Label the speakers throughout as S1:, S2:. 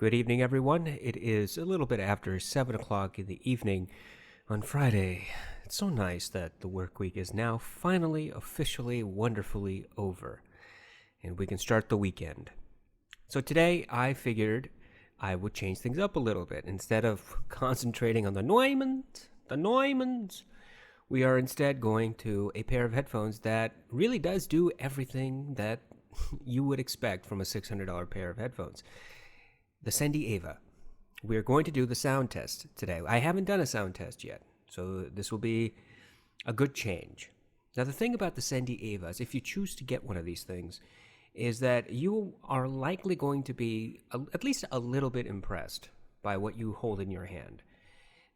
S1: Good evening, everyone. It is a little bit after 7 o'clock in the evening on Friday. It's so nice that the work week is now finally, officially, wonderfully over, and we can start the weekend. So today I figured I would change things up a little bit. Instead of concentrating on the Neumanns, we are instead going to a pair of headphones that really does do everything that you would expect from a $600 pair of headphones. The Sendy Aiva. We're going to do the sound test today. I haven't done a sound test yet, so this will be a good change. Now, the thing about the Sendy Aivas, if you choose to get one of these things, is that you are likely going to be at least a little bit impressed by what you hold in your hand.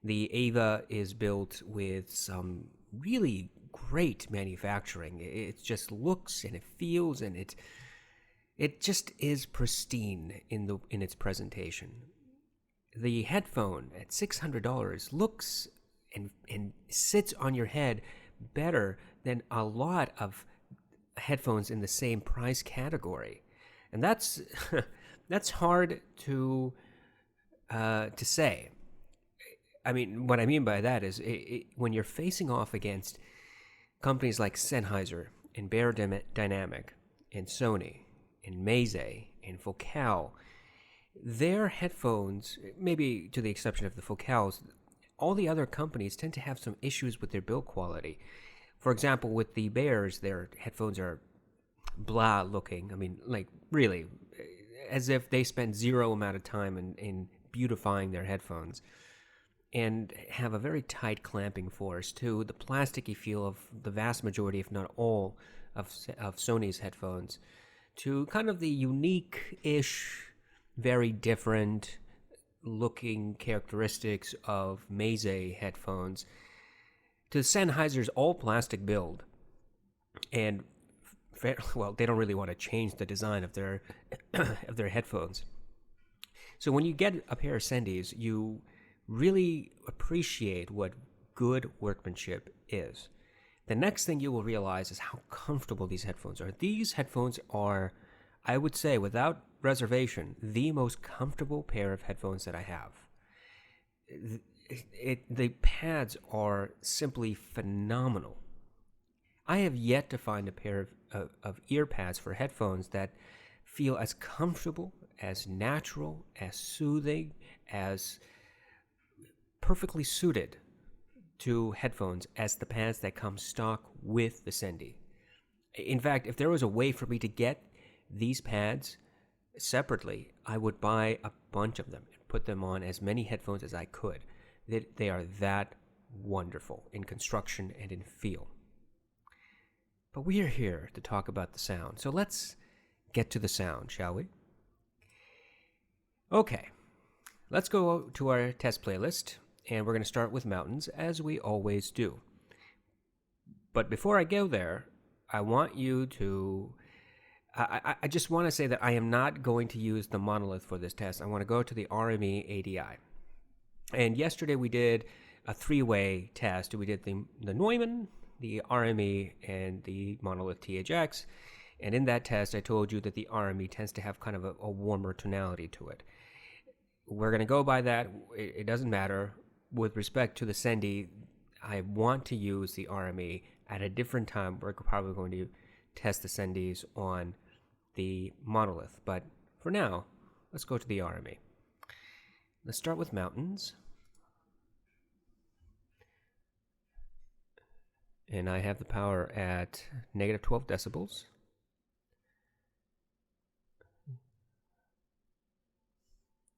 S1: The Aiva is built with some really great manufacturing. It just looks and it feels and it just is pristine in its presentation. The headphone at $600 looks and sits on your head better than a lot of headphones in the same price category, and that's that's hard to say. I mean, what I mean by that is when you're facing off against companies like Sennheiser and Dynamic and Sony and Meze and Focal, their headphones, maybe to the exception of the Focals, all the other companies tend to have some issues with their build quality. For example, with the Bears, their headphones are blah looking. I mean, like really, as if they spent zero amount of time in beautifying their headphones, and have a very tight clamping force to the plasticky feel of the vast majority, if not all, of Sony's headphones, to kind of the unique-ish, very different looking characteristics of Meze headphones, to Sennheiser's all-plastic build. And, well, they don't really want to change the design of their of their headphones. So when you get a pair of Sendys, you really appreciate what good workmanship is. The next thing you will realize is how comfortable these headphones are. These headphones are, I would say, without reservation, the most comfortable pair of headphones that I have. The pads are simply phenomenal. I have yet to find a pair of ear pads for headphones that feel as comfortable, as natural, as soothing, as perfectly suited to headphones as the pads that come stock with the Sendy. In fact, if there was a way for me to get these pads separately, I would buy a bunch of them and put them on as many headphones as I could. They are that wonderful in construction and in feel. But we are here to talk about the sound, so let's get to the sound, shall we? Okay, let's go to our test playlist, and we're going to start with mountains, as we always do. But before I go there, I want you to... I just want to say that I am not going to use the monolith for this test. I want to go to the RME ADI. And yesterday we did a three-way test. We did the Neumann, the RME, and the monolith THX. And in that test, I told you that the RME tends to have kind of a warmer tonality to it. We're going to go by that. It doesn't matter. With respect to the Sendy, I want to use the RME at a different time. We're probably going to test the Sendys on the monolith. But for now, let's go to the RME. Let's start with mountains. And I have the power at negative 12 decibels.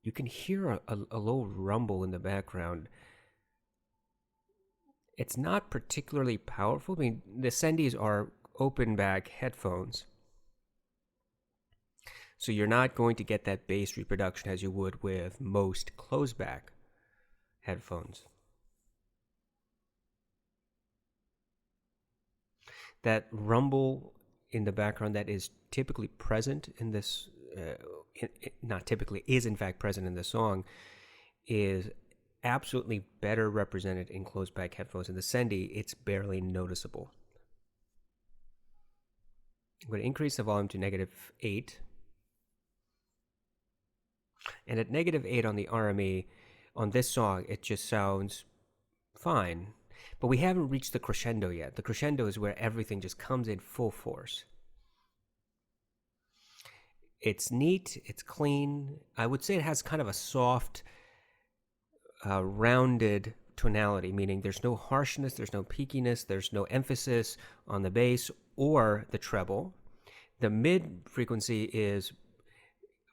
S1: You can hear a low rumble in the background. It's not particularly powerful. I mean, the Sendys are open back headphones, so you're not going to get that bass reproduction as you would with most closed back headphones. That rumble in the background that is typically present in this, not typically, is in fact present in the song, is absolutely better represented in closed back headphones. In the Sendy, it's barely noticeable. I'm going to increase the volume to negative 8. And at -8 on the RME, on this song, it just sounds fine. But we haven't reached the crescendo yet. The crescendo is where everything just comes in full force. It's neat, it's clean. I would say it has kind of a soft, rounded tonality, meaning there's no harshness, there's no peakiness, there's no emphasis on the bass or the treble. The mid frequency is,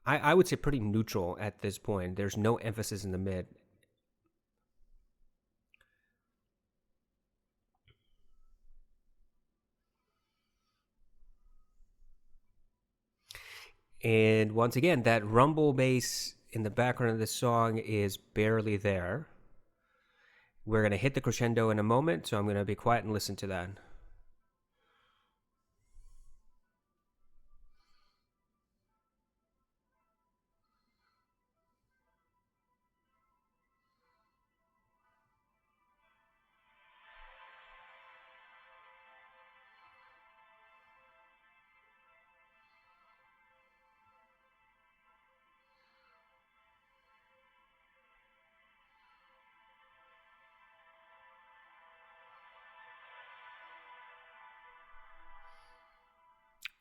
S1: I would say, pretty neutral at this point. There's no emphasis in the mid. And once again, that rumble bass in the background of this song is barely there. We're going to hit the crescendo in a moment, so I'm going to be quiet and listen to that.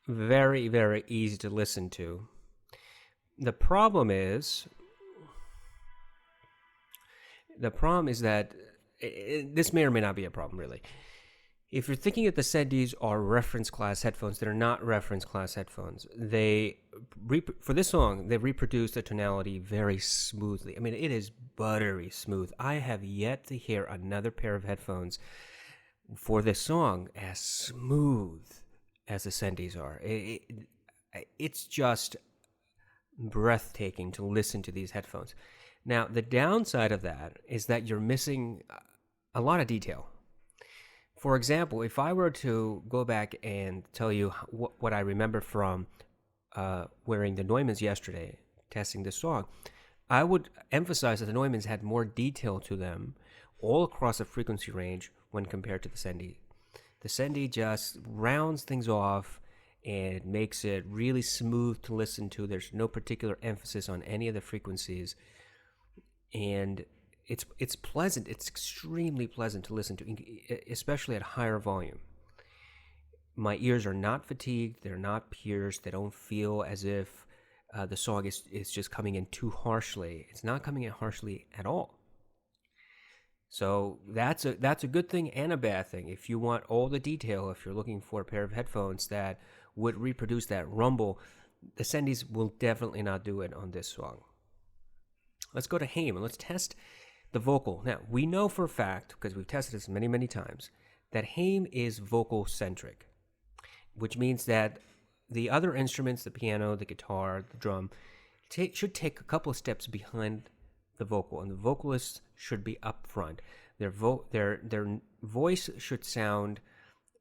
S1: Very, very easy to listen to. The problem is that this may or may not be a problem, really. If you're thinking that the Sendys are reference class headphones, they're not reference class headphones. For this song, they reproduce the tonality very smoothly. I mean, it is buttery smooth. I have yet to hear another pair of headphones for this song as smooth as the Sendys are. It's just breathtaking to listen to these headphones. Now, the downside of that is that you're missing a lot of detail. For example, if I were to go back and tell you what I remember from wearing the Neumanns yesterday, testing this song, I would emphasize that the Neumanns had more detail to them all across the frequency range when compared to the Sendy. The Sendy just rounds things off and makes it really smooth to listen to. There's no particular emphasis on any of the frequencies. And it's pleasant. It's extremely pleasant to listen to, especially at higher volume. My ears are not fatigued. They're not pierced. They don't feel as if the song is just coming in too harshly. It's not coming in harshly at all. So that's a good thing and a bad thing. If you want all the detail, if you're looking for a pair of headphones that would reproduce that rumble, the Sendys will definitely not do it on this song. Let's go to Haim and let's test the vocal. Now, we know for a fact, because we've tested this many, many times, that Haim is vocal-centric, which means that the other instruments, the piano, the guitar, the drum, should take a couple of steps behind the vocal, and the vocalist should be up front. Their voice should sound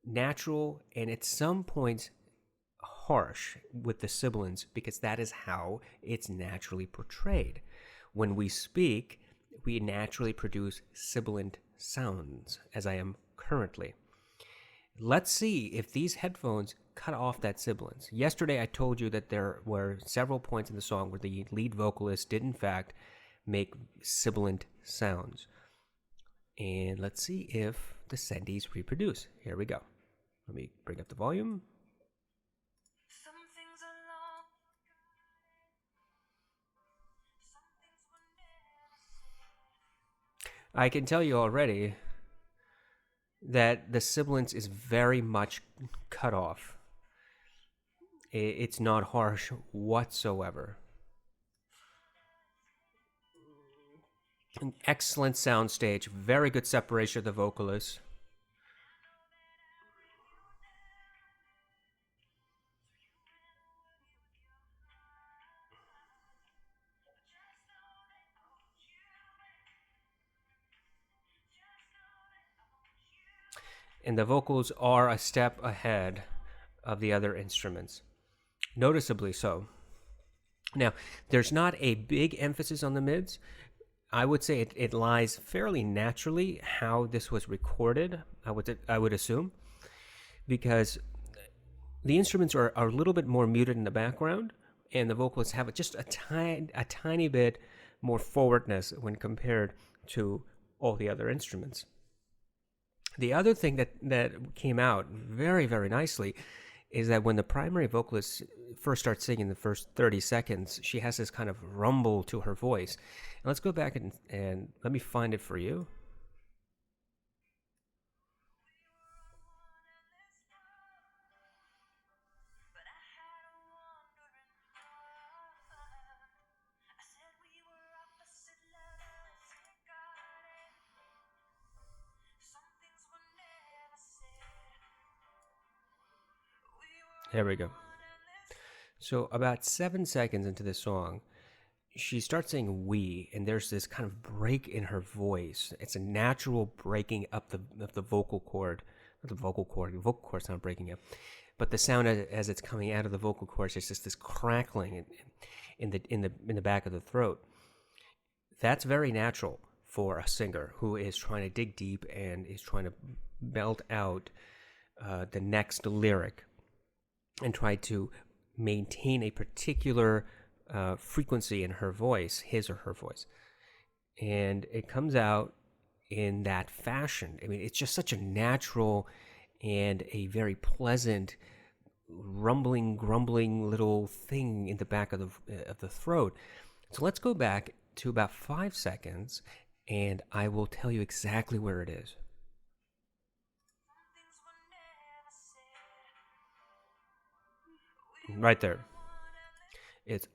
S1: natural and at some points harsh with the sibilants, because that is how it's naturally portrayed. When we speak, we naturally produce sibilant sounds, as I am currently. Let's see if these headphones cut off that sibilance. Yesterday I told you that there were several points in the song where the lead vocalist did in fact make sibilant sounds. And let's see if the Sendys reproduce. Here we go. Let me bring up the volume. I can tell you already that the sibilance is very much cut off. It's not harsh whatsoever. An excellent soundstage, very good separation of the vocalists. And the vocals are a step ahead of the other instruments, noticeably so. Now, there's not a big emphasis on the mids. I would say it lies fairly naturally how this was recorded, I would assume, because the instruments are a little bit more muted in the background, and the vocalists have just a tiny bit more forwardness when compared to all the other instruments. The other thing that came out very, very nicely is that when the primary vocalist first starts singing the first 30 seconds, she has this kind of rumble to her voice. And let's go back and let me find it for you. There we go. So about 7 seconds into the song, she starts saying "we," and there's this kind of break in her voice. It's a natural breaking up of the vocal cord. Not the vocal cord. The vocal cord's not breaking up, but the sound as it's coming out of the vocal cords, it's just this crackling in the back of the throat. That's very natural for a singer who is trying to dig deep and is trying to belt out the next lyric and try to maintain a particular frequency in her voice, his or her voice. And it comes out in that fashion. I mean, it's just such a natural and a very pleasant rumbling, grumbling little thing in the back of the throat. So let's go back to about 5 seconds, and I will tell you exactly where it is. Right there. It's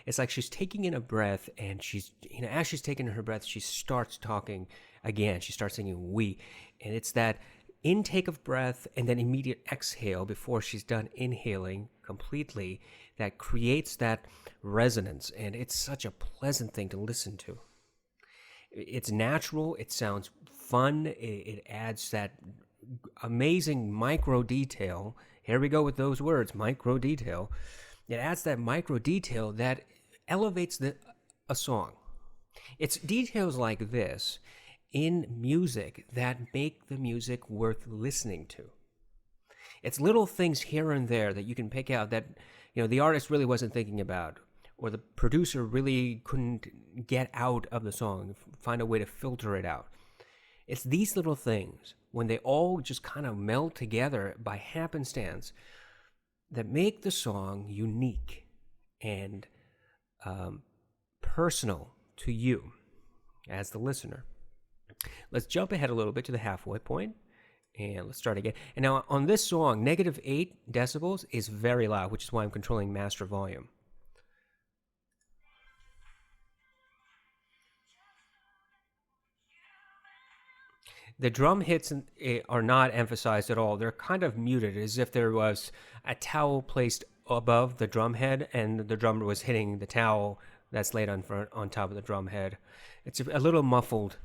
S1: it's like she's taking in a breath, and she's, as she's taking her breath, she starts talking again. She starts singing "we," and it's that intake of breath and then immediate exhale before she's done inhaling completely that creates that resonance, and it's such a pleasant thing to listen to. It's natural, it sounds fun, it adds that amazing micro detail. Here we go with those words, micro detail. It adds that micro detail that elevates a song. It's details like this in music that make the music worth listening to. It's little things here and there that you can pick out that the artist really wasn't thinking about, or the producer really couldn't get out of the song, find a way to filter it out. It's these little things, when they all just kind of meld together by happenstance, that make the song unique and personal to you as the listener. Let's jump ahead a little bit to the halfway point, and let's start again. And now on this song, -8 decibels is very loud, which is why I'm controlling master volume. The drum hits are not emphasized at all. They're kind of muted, as if there was a towel placed above the drum head, and the drummer was hitting the towel that's laid on top of the drum head. It's a little muffled,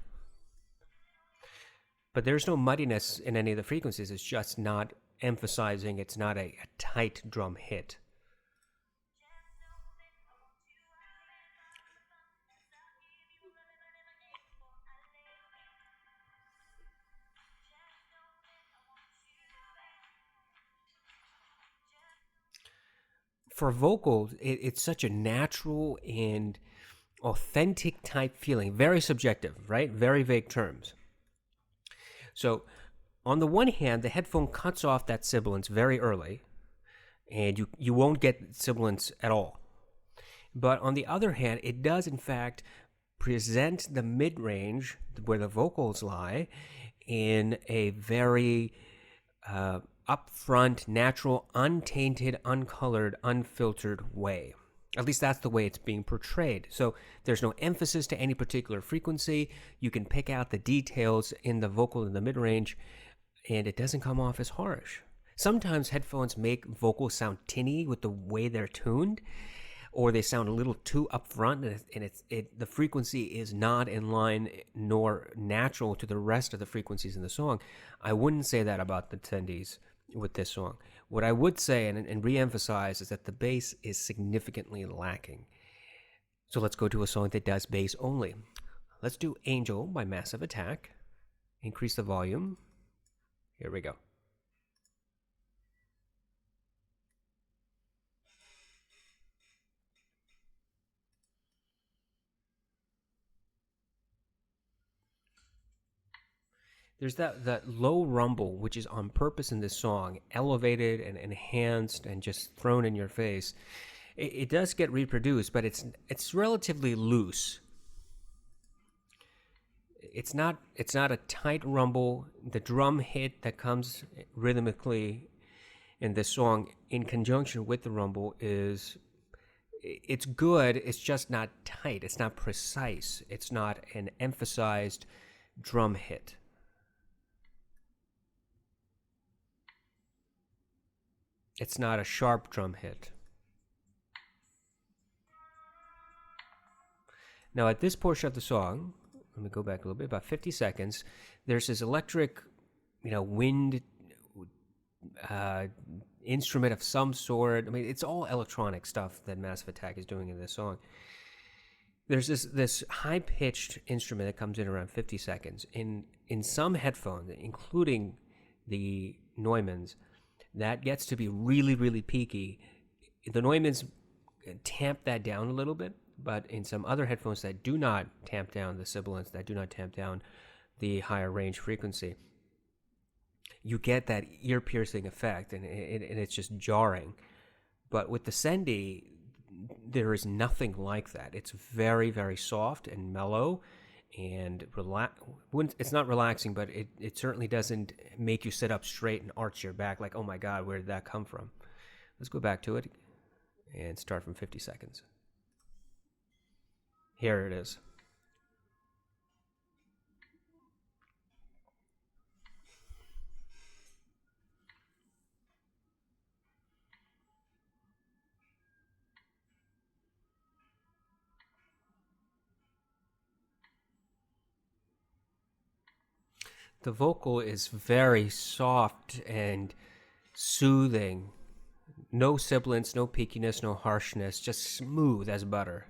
S1: but there's no muddiness in any of the frequencies. It's just not emphasizing. It's not a tight drum hit. For vocals, it's such a natural and authentic type feeling. Very subjective, right? Very vague terms. So, on the one hand, the headphone cuts off that sibilance very early, and you won't get sibilance at all. But on the other hand, it does, in fact, present the mid-range, where the vocals lie, in a very upfront, natural, untainted, uncolored, unfiltered way. At least that's the way it's being portrayed. So there's no emphasis to any particular frequency. You can pick out the details in the vocal in the mid-range, and it doesn't come off as harsh. Sometimes headphones make vocals sound tinny with the way they're tuned, or they sound a little too upfront, and the frequency is not in line nor natural to the rest of the frequencies in the song. I wouldn't say that about the Sendys with this song. What I would say and re-emphasize is that the bass is significantly lacking. So let's go to a song that does bass only. Let's do Angel by Massive Attack. Increase the volume. Here we go. there's that low rumble, which is on purpose in this song, elevated and enhanced and just thrown in your face. It does get reproduced, but it's relatively loose. It's not a tight rumble. The drum hit that comes rhythmically in this song in conjunction with the rumble it's good. It's just not tight. It's not precise. It's not an emphasized drum hit. It's not a sharp drum hit. Now, at this portion of the song, let me go back a little bit, about 50 seconds, there's this electric, wind instrument of some sort. I mean, it's all electronic stuff that Massive Attack is doing in this song. There's this high-pitched instrument that comes in around 50 seconds. In some headphones, including the Neumanns, that gets to be really, really peaky. The Neumanns tamp that down a little bit, but in some other headphones that do not tamp down the sibilance, that do not tamp down the higher range frequency, you get that ear-piercing effect, and it's just jarring. But with the Sendy, there is nothing like that. It's very, very soft and mellow, and it's not relaxing, but it certainly doesn't make you sit up straight and arch your back like, oh my God, where did that come from? Let's go back to it and start from 50 seconds. Here it is. The vocal is very soft and soothing. No sibilance, no peakiness, no harshness, just smooth as butter.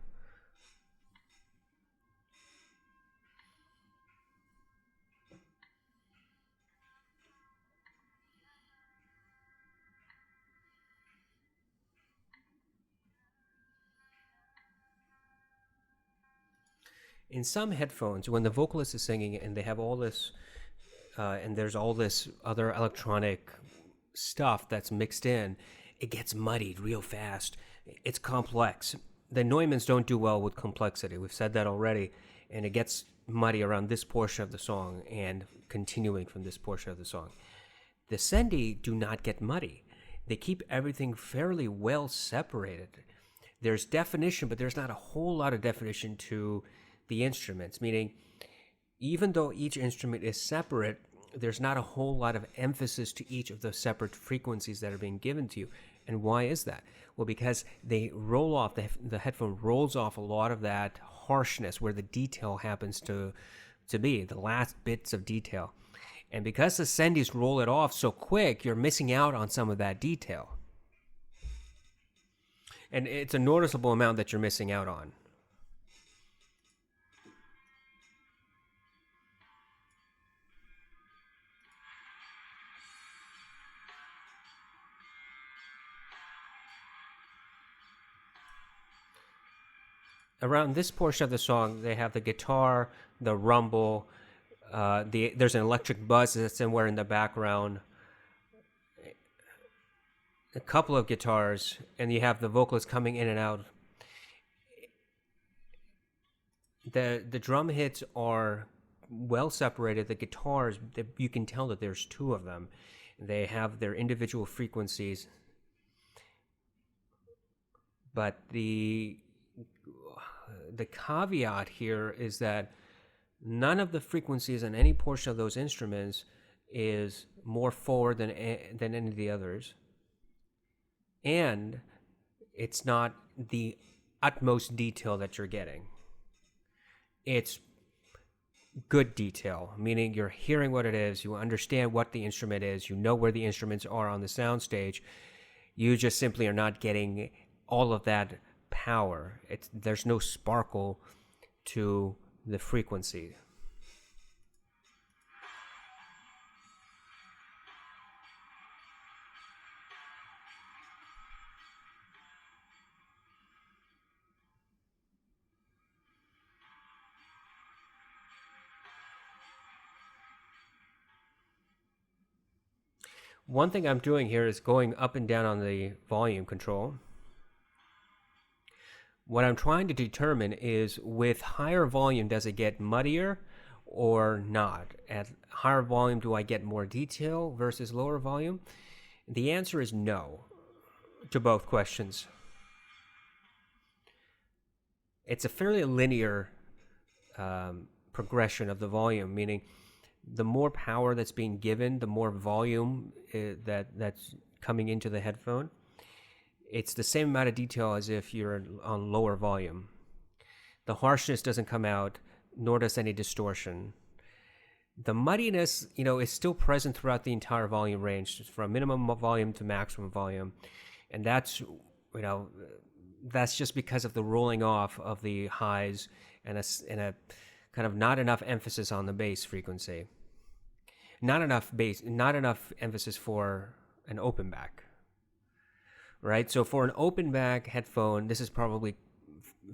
S1: In some headphones, when the vocalist is singing and they have all this, and there's all this other electronic stuff that's mixed in, it gets muddied real fast. It's complex. The Neumanns don't do well with complexity. We've said that already. And it gets muddy around this portion of the song and continuing from this portion of the song. The Sendy do not get muddy. They keep everything fairly well separated. There's definition, but there's not a whole lot of definition to the instruments, meaning even though each instrument is separate, there's not a whole lot of emphasis to each of the separate frequencies that are being given to you. And why is that? Well, because they roll off, the headphone rolls off a lot of that harshness where the detail happens to be, the last bits of detail. And because the Sendys roll it off so quick, you're missing out on some of that detail. And it's a noticeable amount that you're missing out on. Around this portion of the song, they have the guitar, the rumble, there's an electric buzz that's somewhere in the background, a couple of guitars, and you have the vocalist coming in and out. The drum hits are well separated. The guitars, you can tell that there's two of them. They have their individual frequencies, but the caveat here is that none of the frequencies on any portion of those instruments is more forward than any of the others, and it's not the utmost detail that you're getting. It's good detail, meaning you're hearing what it is, you understand what the instrument is, you know where the instruments are on the soundstage. You just simply are not getting all of that power. There's no sparkle to the frequency. One thing I'm doing here is going up and down on the volume control. What I'm trying to determine is, with higher volume, does it get muddier or not? At higher volume, do I get more detail versus lower volume? The answer is no to both questions. It's a fairly linear progression of the volume, meaning the more power that's being given, the more volume that's coming into the headphone. It's the same amount of detail as if you're on lower volume. The harshness doesn't come out, nor does any distortion. The muddiness, is still present throughout the entire volume range, from minimum volume to maximum volume. And that's just because of the rolling off of the highs and a kind of not enough emphasis on the bass frequency. Not enough emphasis for an open back. Right? So for an open back headphone, this is probably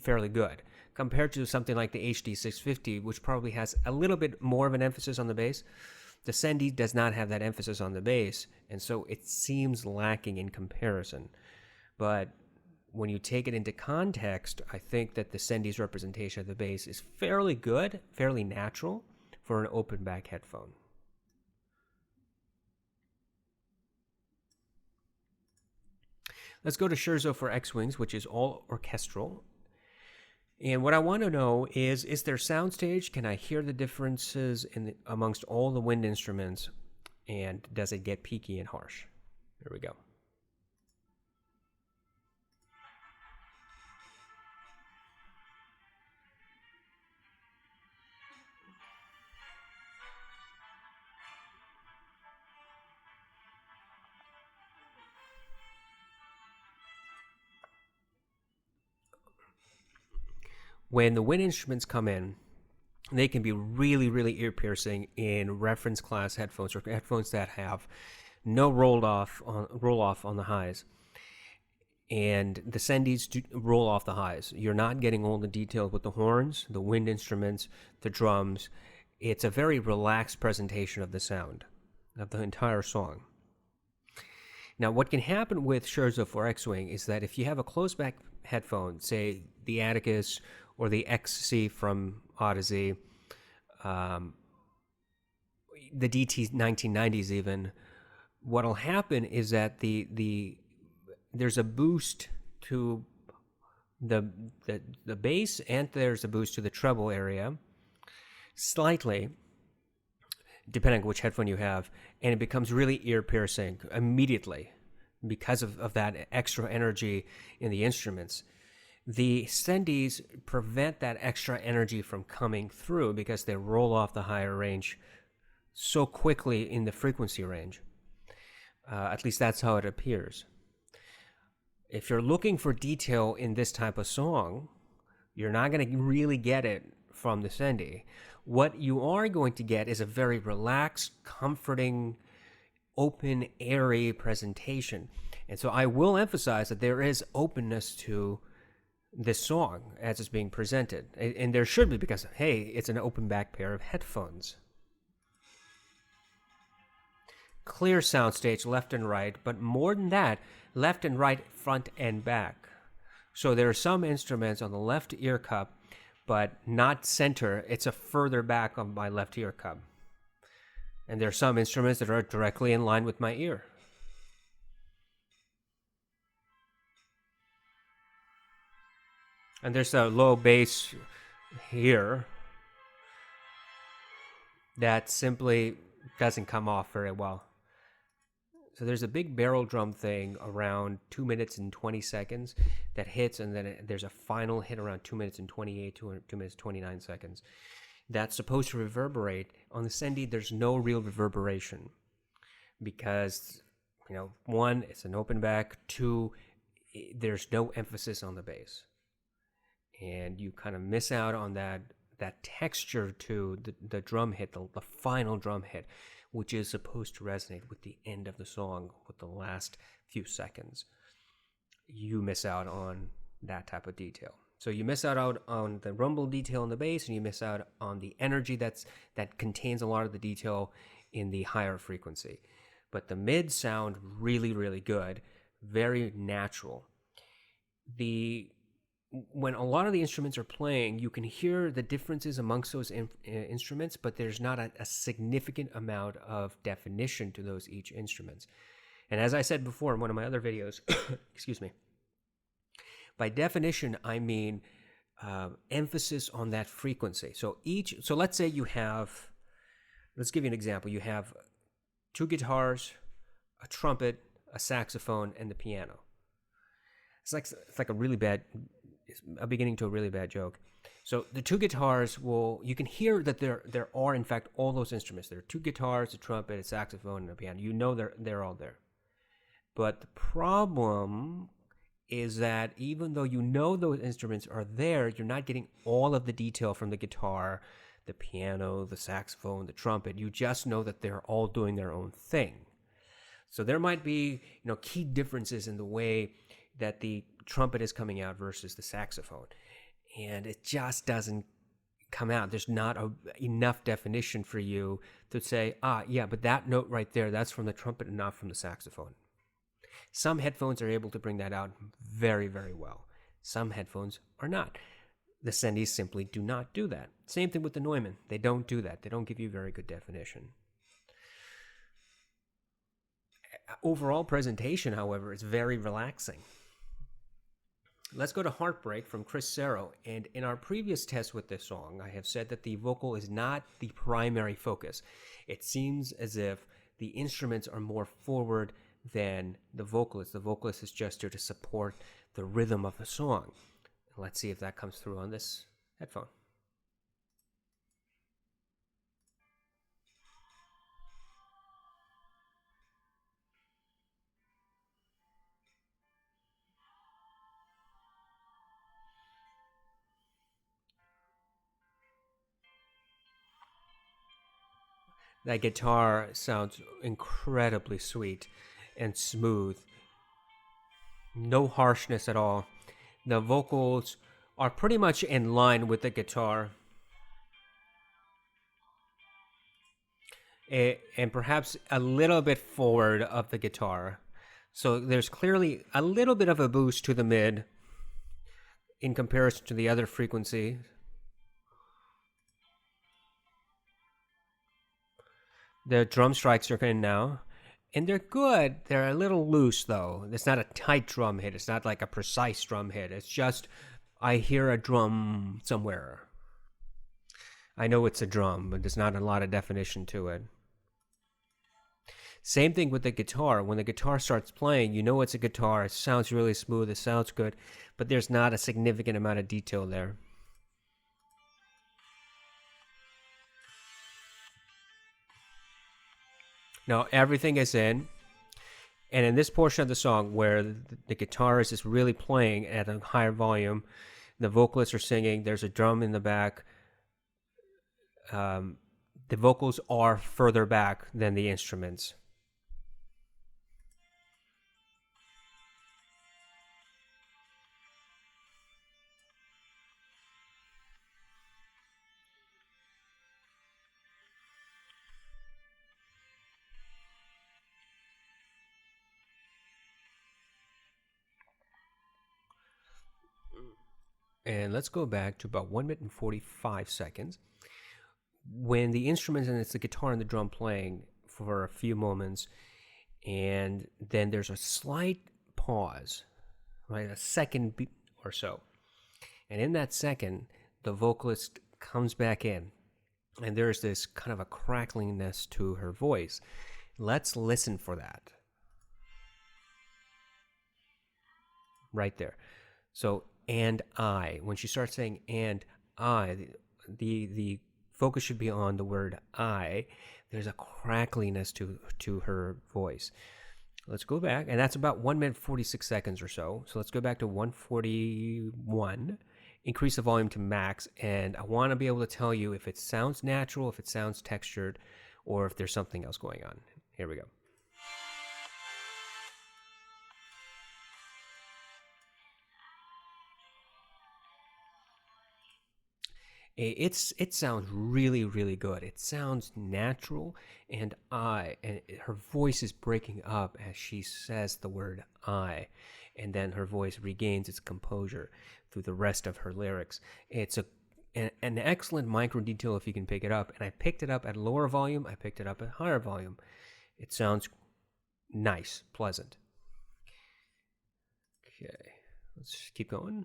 S1: fairly good compared to something like the HD 650, which probably has a little bit more of an emphasis on the bass. The Sendy does not have that emphasis on the bass, and so it seems lacking in comparison. But when you take it into context, I think that the Sendy's representation of the bass is fairly good, fairly natural for an open back headphone. Let's go to Scherzo for X-Wings, which is all orchestral. And what I want to know is there soundstage? Can I hear the differences amongst all the wind instruments? And does it get peaky and harsh? There we go. When the wind instruments come in, they can be really, really ear-piercing in reference class headphones, or headphones that have no roll off on the highs. And the Sendys roll off the highs. You're not getting all the details with the horns, the wind instruments, the drums. It's a very relaxed presentation of the sound of the entire song. Now, what can happen with Scherzo for X-Wing is that if you have a closed-back headphone, say the Atticus or the XC from Odyssey, the DT 1990s even, what'll happen is that there's a boost to the bass, and there's a boost to the treble area, slightly, depending on which headphone you have, and it becomes really ear-piercing immediately because of that extra energy in the instruments. The Sendys prevent that extra energy from coming through because they roll off the higher range so quickly in the frequency range. At least that's how it appears. If you're looking for detail in this type of song, you're not going to really get it from the Sendy. What you are going to get is a very relaxed, comforting, open, airy presentation. And so I will emphasize that there is openness to this song as it's being presented. And there should be, because, hey, it's an open back pair of headphones. Clear soundstage left and right, but more than that, left and right, front and back. So there are some instruments on the left ear cup, but not center. It's a further back on my left ear cup. And there are some instruments that are directly in line with my ear. And there's a low bass here that simply doesn't come off very well. So there's a big barrel drum thing around 2 minutes and 20 seconds that hits, and then there's a final hit around 2 minutes and 28, 2 minutes 29 seconds. That's supposed to reverberate. On the Sendy, there's no real reverberation because, one, it's an open back. Two, there's no emphasis on the bass. And you kind of miss out on that texture to the drum hit, the final drum hit, which is supposed to resonate with the end of the song, with the last few seconds. You miss out on that type of detail. So you miss out on the rumble detail in the bass, and you miss out on the energy that contains a lot of the detail in the higher frequency. but the mids sound really, really good, very natural. When a lot of the instruments are playing, you can hear the differences amongst those instruments, but there's not a significant amount of definition to those each instruments. And as I said before in one of my other videos, excuse me, by definition, I mean emphasis on that frequency. So let's say you have, let's give you an example. You have 2 guitars, a trumpet, a saxophone, and the piano. It's like a beginning to a really bad joke. So the 2 guitars you can hear that there are in fact all those instruments. There are 2 guitars, a trumpet, a saxophone, and a piano. You know they're all there. But the problem is that even though you know those instruments are there, you're not getting all of the detail from the guitar, the piano, the saxophone, the trumpet. You just know that they're all doing their own thing. So there might be, key differences in the way that the trumpet is coming out versus the saxophone. And it just doesn't come out. There's not enough definition for you to say, yeah, but that note right there, that's from the trumpet and not from the saxophone. Some headphones are able to bring that out very, very well. Some headphones are not. The Sendys simply do not do that. Same thing with the Neumann. They don't do that. They don't give you very good definition. Overall presentation, however, is very relaxing. Let's go to Heartbreak from Chris Serro. And in our previous test with this song, I have said that the vocal is not the primary focus. It seems as if the instruments are more forward than the vocalist. The vocalist is just there to support the rhythm of the song. Let's see if that comes through on this headphone. That guitar sounds incredibly sweet and smooth. No harshness at all. The vocals are pretty much in line with the guitar. And perhaps a little bit forward of the guitar. So there's clearly a little bit of a boost to the mid in comparison to the other frequency. The drum strikes are in now, and they're good. They're a little loose, though. It's not a tight drum hit. It's not like a precise drum hit. It's just, I hear a drum somewhere. I know it's a drum, but there's not a lot of definition to it. Same thing with the guitar. When the guitar starts playing, you know it's a guitar. It sounds really smooth. It sounds good, but there's not a significant amount of detail there. Now, everything is in. And in this portion of the song where the guitarist is really playing at a higher volume, the vocalists are singing, there's a drum in the back. The vocals are further back than the instruments. And let's go back to about 1 minute and 45 seconds. When the instruments, and it's the guitar and the drum playing for a few moments, and then there's a slight pause, right, a second or so. And in that second, the vocalist comes back in, and there's this kind of a crackliness to her voice. Let's listen for that. Right there. So, and I. When she starts saying and I, the focus should be on the word I. There's a crackliness to her voice. Let's go back, and that's about 1 minute 46 seconds or so. So let's go back to 141. Increase the volume to max, and I want to be able to tell you if it sounds natural, if it sounds textured, or if there's something else going on. Here we go. It sounds really, really good. It sounds natural, and her voice is breaking up as she says the word I, and then her voice regains its composure through the rest of her lyrics. It's an excellent micro detail if you can pick it up, and I picked it up at lower volume, I picked it up at higher volume. It sounds nice, pleasant. Okay, let's keep going.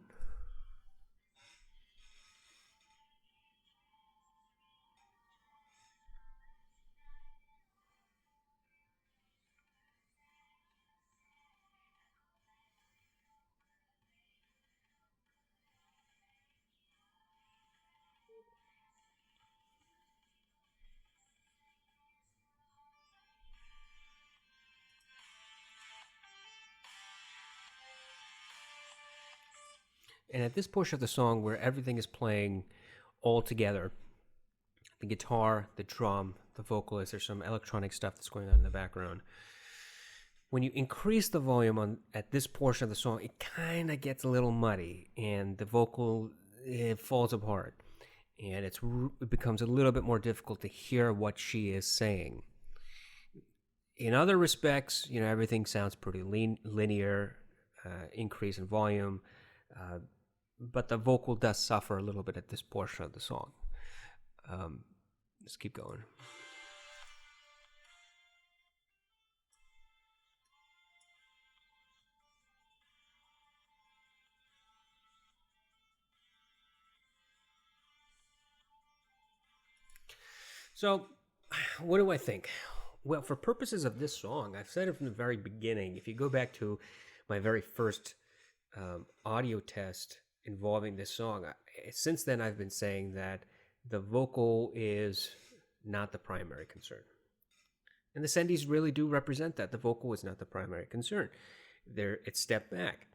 S1: And at this portion of the song where everything is playing all together, the guitar, the drum, the vocalist, there's some electronic stuff that's going on in the background. When you increase the volume at this portion of the song, it kind of gets a little muddy, and the vocal, it falls apart, and it becomes a little bit more difficult to hear what she is saying. In other respects, everything sounds pretty linear, increase in volume, but the vocal does suffer a little bit at this portion of the song. Let's keep going. So, what do I think? Well, for purposes of this song, I've said it from the very beginning. If you go back to my very first audio test involving this song, since then I've been saying that the vocal is not the primary concern. And the Sendys really do represent that. The vocal is not the primary concern. It's stepped back.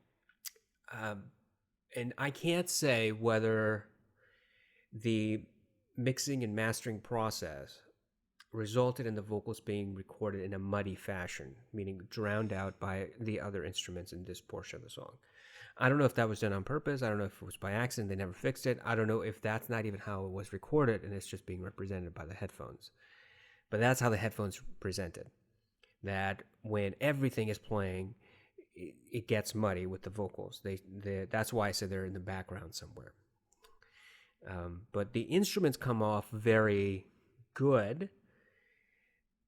S1: And I can't say whether the mixing and mastering process resulted in the vocals being recorded in a muddy fashion, meaning drowned out by the other instruments in this portion of the song. I don't know if that was done on purpose. I don't know if it was by accident. They never fixed it. I don't know if that's not even how it was recorded and it's just being represented by the headphones. But that's how the headphones present it. That when everything is playing, it gets muddy with the vocals. That's why I said they're in the background somewhere. But the instruments come off very good,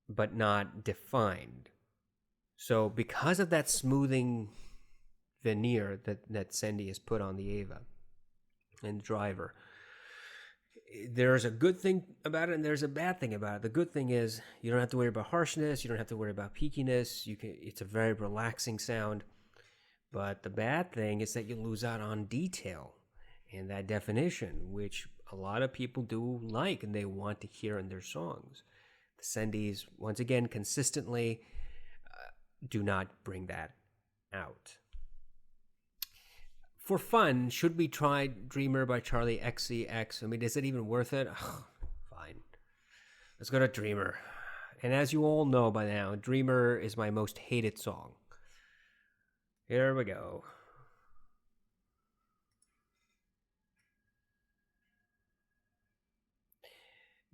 S1: but not defined. So because of that smoothing veneer that Sendy has put on the Aiva and the driver, there's a good thing about it and there's a bad thing about it. The good thing is you don't have to worry about harshness, you don't have to worry about peakiness. It's a very relaxing sound. But the bad thing is that you lose out on detail and that definition, which a lot of people do like and they want to hear in their songs. The Sendys, once again, consistently do not bring that out. For fun, should we try Dreamer by Charli Xcx? I mean, is it even worth it? Ugh, fine. Let's go to Dreamer. And as you all know by now, Dreamer is my most hated song. Here we go.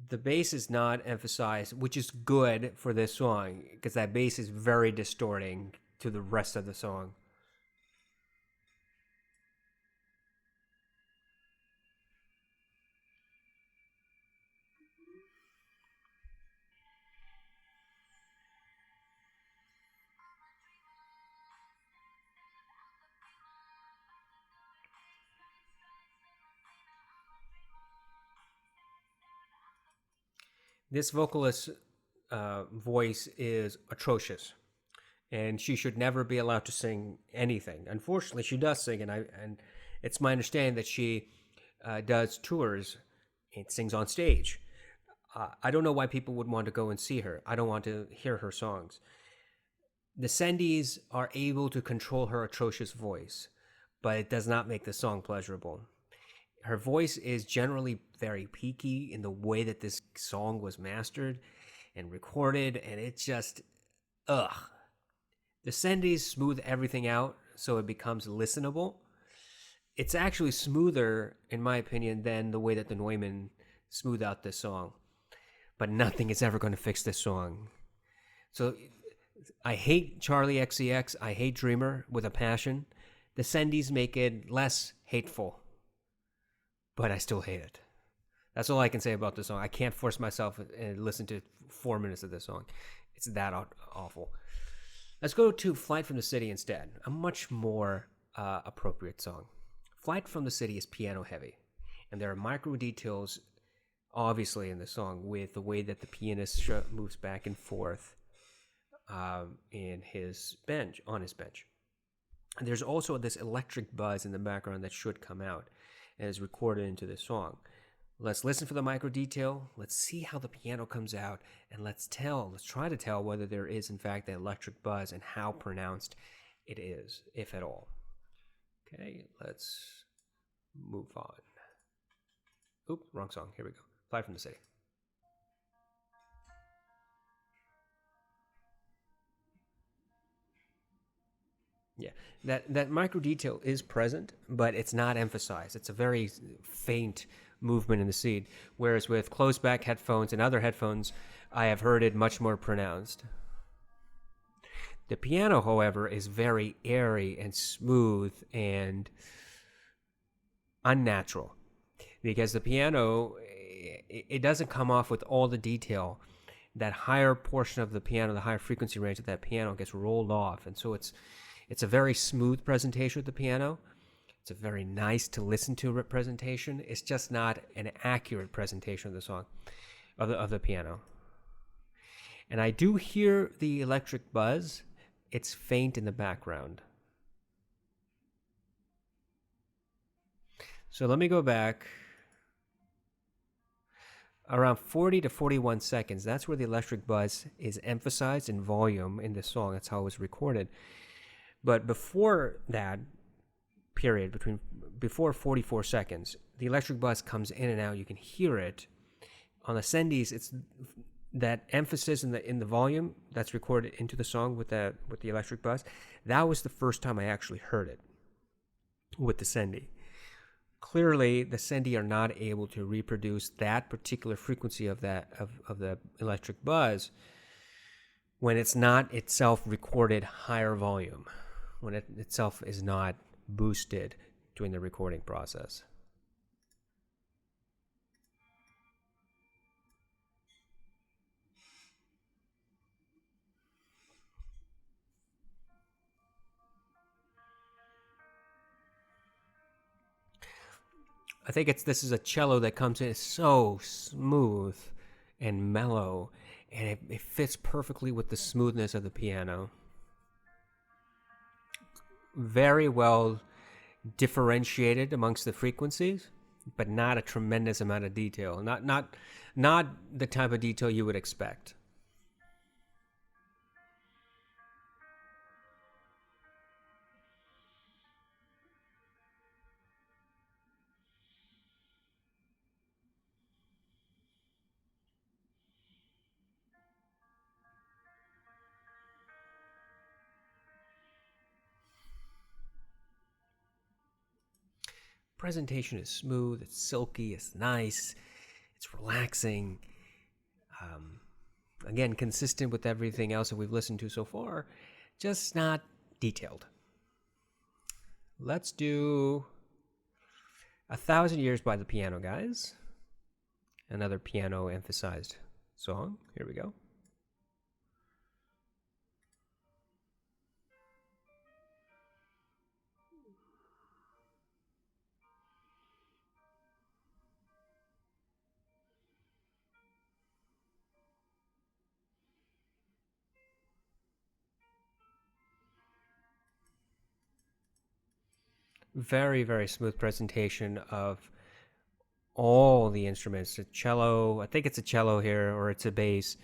S1: The bass is not emphasized, which is good for this song, because that bass is very distorting to the rest of the song. This vocalist's voice is atrocious, and she should never be allowed to sing anything. Unfortunately, she does sing, and it's my understanding that she does tours and sings on stage. I don't know why people would want to go and see her. I don't want to hear her songs. The Sendys are able to control her atrocious voice, but it does not make the song pleasurable. Her voice is generally very peaky in the way that this song was mastered and recorded, and it's just, ugh. The Sendys smooth everything out so it becomes listenable. it's actually smoother, in my opinion, than the way that the Neumann smoothed out this song. But nothing is ever going to fix this song. So I hate Charli Xcx. I hate Dreamer with a passion. The Sendys make it less hateful, but I still hate it. That's all I can say about this song. I can't force myself and listen to 4 minutes of this song. It's that awful. Let's go to Flight from the City instead, a much more appropriate song. Flight from the City is piano heavy, and there are micro details, obviously, in the song with the way that the pianist moves back and forth in his bench, on his bench. And there's also this electric buzz in the background that should come out and is recorded into this song. Let's listen for the micro detail. Let's see how the piano comes out, and let's try to tell whether there is in fact the electric buzz and how pronounced it is, if at all. Okay, let's move on. Oop, wrong song. Here we go. Fly from the City. Yeah, that micro detail is present, but it's not emphasized. It's a very faint movement in the seed, whereas with closed back headphones and other headphones, I have heard it much more pronounced. The piano, however, is very airy and smooth and unnatural, because the piano, it doesn't come off with all the detail. That higher portion of the piano, the higher frequency range of that piano gets rolled off, and so it's a very smooth presentation of the piano. It's a very nice to listen to presentation. It's just not an accurate presentation of the song, of the piano. And I do hear the electric buzz. It's faint in the background. So let me go back. Around 40 to 41 seconds, that's where the electric buzz is emphasized in volume in the song. That's how it was recorded. But before that period, before 44 seconds, the electric buzz comes in and out. You can hear it. On the Sendys, it's that emphasis in the volume that's recorded into the song with the electric buzz. That was the first time I actually heard it with the Sendy. Clearly, the Sendy are not able to reproduce that particular frequency of the electric buzz when it's not itself recorded higher volume, when it itself is not boosted during the recording process. I think this is a cello that comes in so smooth and mellow, and it fits perfectly with the smoothness of the piano. Very well differentiated amongst the frequencies, but not a tremendous amount of detail. Not the type of detail you would expect. Presentation is smooth, it's silky, it's nice, it's relaxing. Again, consistent with everything else that we've listened to so far, just not detailed. Let's do 1,000 Years by the Piano Guys. Another piano emphasized song. Here we go. Very, very smooth presentation of all the instruments. A cello, I think it's a cello here, or it's a bass.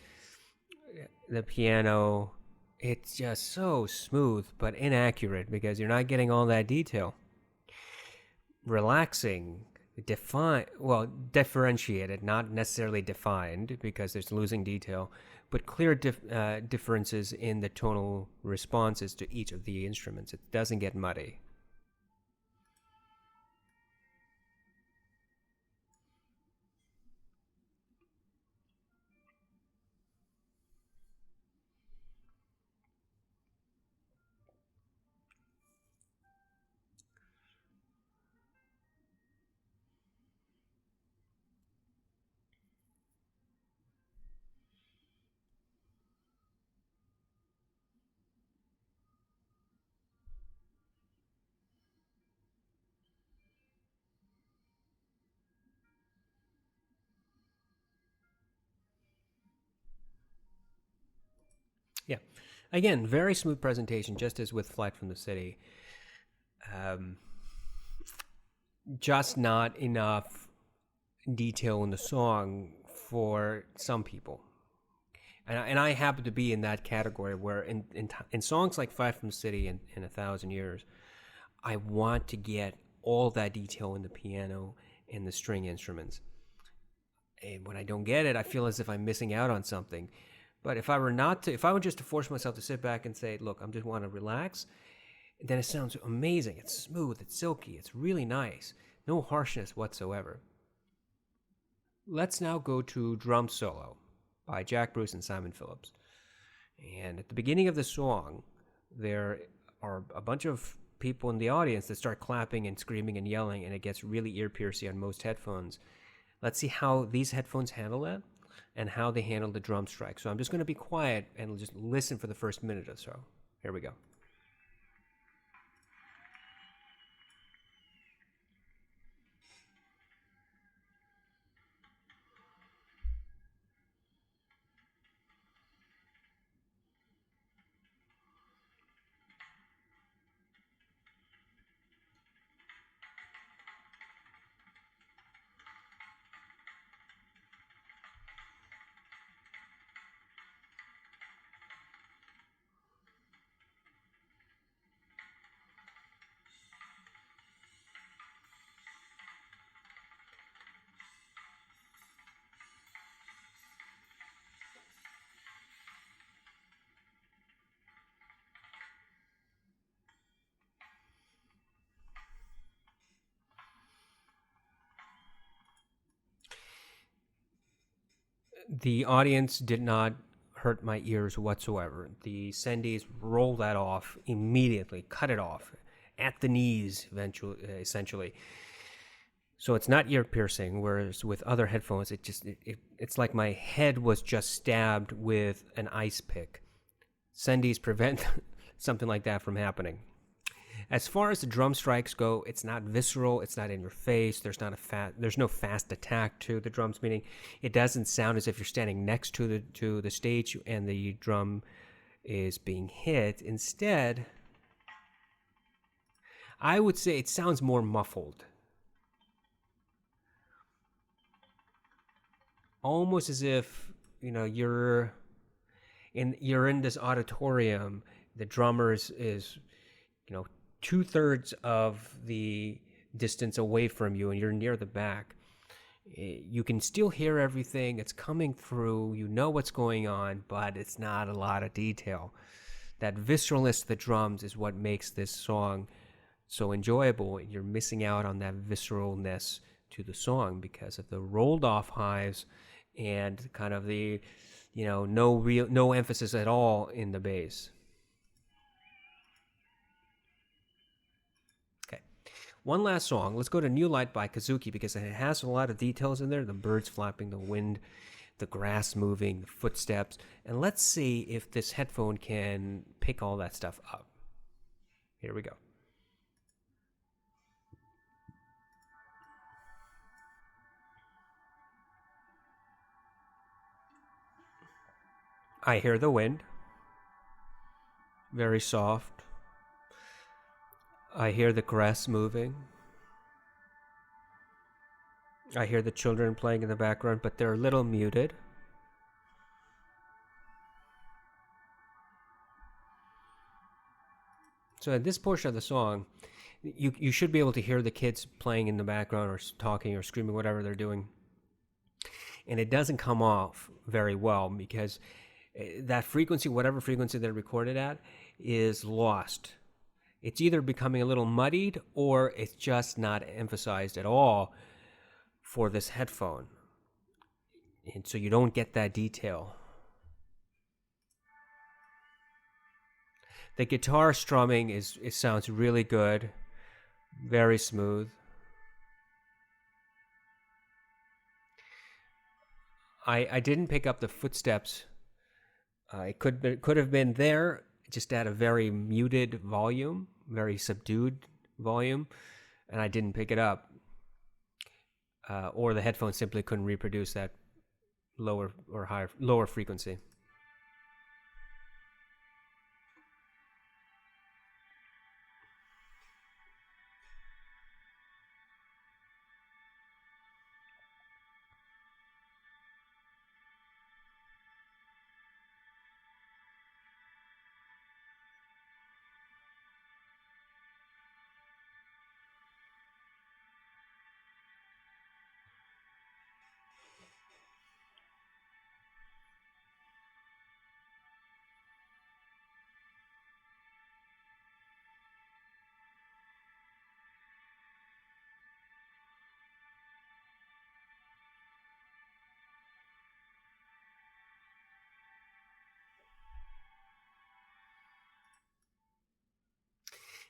S1: The piano, it's just so smooth, but inaccurate because you're not getting all that detail. Relaxing, differentiated, not necessarily defined because there's losing detail, but clear differences in the tonal responses to each of the instruments. It doesn't get muddy. Yeah. Again, very smooth presentation, just as with Flight from the City. Um, just not enough detail in the song for some people. And I happen to be in that category where in songs like Flight from the City and in 1,000 Years, I want to get all that detail in the piano and the string instruments. And when I don't get it, I feel as if I'm missing out on something. But if I were just to force myself to sit back and say, look, I just want to relax, then it sounds amazing. It's smooth, it's silky, it's really nice. No harshness whatsoever. Let's now go to Drum Solo by Jack Bruce and Simon Phillips. And at the beginning of the song, there are a bunch of people in the audience that start clapping and screaming and yelling, and it gets really ear-piercing on most headphones. Let's see how these headphones handle that and how they handle the drum strike. So I'm just going to be quiet and just listen for the first minute or so. Here we go. The audience did not hurt my ears whatsoever. The Sendys rolled that off immediately, cut it off at the knees, eventually, essentially. So it's not ear piercing. Whereas with other headphones, it's like my head was just stabbed with an ice pick. Sendys prevent something like that from happening. As far as the drum strikes go, it's not visceral. It's not in your face. There's no fast attack to the drums. Meaning, it doesn't sound as if you're standing next to the stage and the drum is being hit. Instead, I would say it sounds more muffled, almost as if you're in this auditorium. The drummer is 2/3 of the distance away from you, and you're near the back. You can still hear everything. It's coming through. You know what's going on, but it's not a lot of detail. That visceralness of the drums is what makes this song so enjoyable. You're missing out on that visceralness to the song because of the rolled off highs and kind of the no emphasis at all in the bass. One last song. Let's go to New Light by Kazuki because it has a lot of details in there. The birds flapping, the wind, the grass moving, the footsteps. And let's see if this headphone can pick all that stuff up. Here we go. I hear the wind. Very soft. I hear the grass moving. I hear the children playing in the background, but they're a little muted. So at this portion of the song, you should be able to hear the kids playing in the background or talking or screaming, whatever they're doing. And it doesn't come off very well because that frequency, whatever frequency they're recorded at, is lost. It's either becoming a little muddied or it's just not emphasized at all for this headphone. And so you don't get that detail. The guitar strumming it sounds really good, very smooth. I didn't pick up the footsteps. It could have been there, just at a very muted volume, very subdued volume, and I didn't pick it up. Or the headphones simply couldn't reproduce that lower frequency.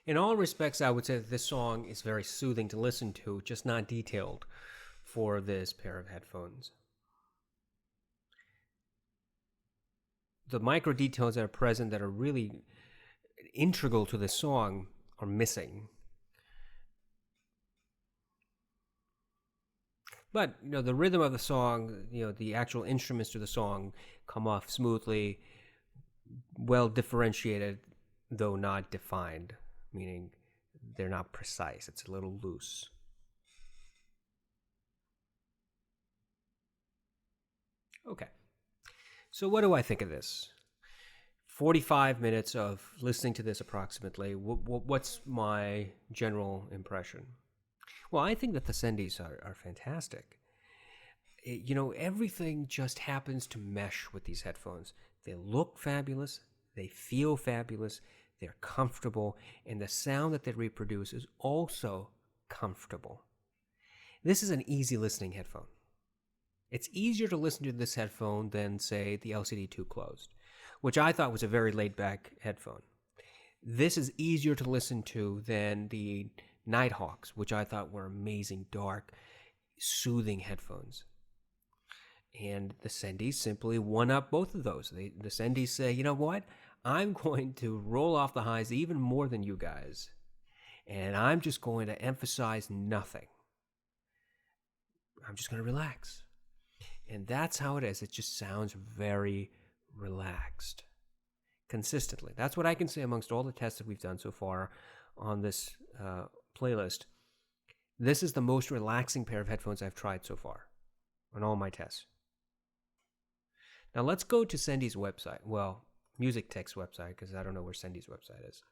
S1: In all respects, I would say that this song is very soothing to listen to, just not detailed for this pair of headphones. The micro details that are present that are really integral to the song are missing. But the rhythm of the song, the actual instruments to the song come off smoothly, well differentiated, though not defined, meaning they're not precise. It's a little loose. Okay. So what do I think of this? 45 minutes of listening to this approximately. What's my general impression? Well, I think that the Sendys are fantastic. Everything just happens to mesh with these headphones. They look fabulous. They feel fabulous. They're comfortable. And the sound that they reproduce is also comfortable. This is an easy listening headphone. It's easier to listen to this headphone than, say, the LCD2 Closed, which I thought was a very laid-back headphone. This is easier to listen to than the Nighthawks, which I thought were amazing, dark, soothing headphones. And the Sendys simply one up both of those. The Sendys say, you know what? I'm going to roll off the highs even more than you guys. And I'm just going to emphasize nothing. I'm just going to relax. And that's how it is. It just sounds very relaxed. Consistently. That's what I can say amongst all the tests that we've done so far on this playlist. This is the most relaxing pair of headphones I've tried so far on all my tests. Now let's go to Sendy's website. Well, Music Tech's website, because I don't know where Sendy's website is.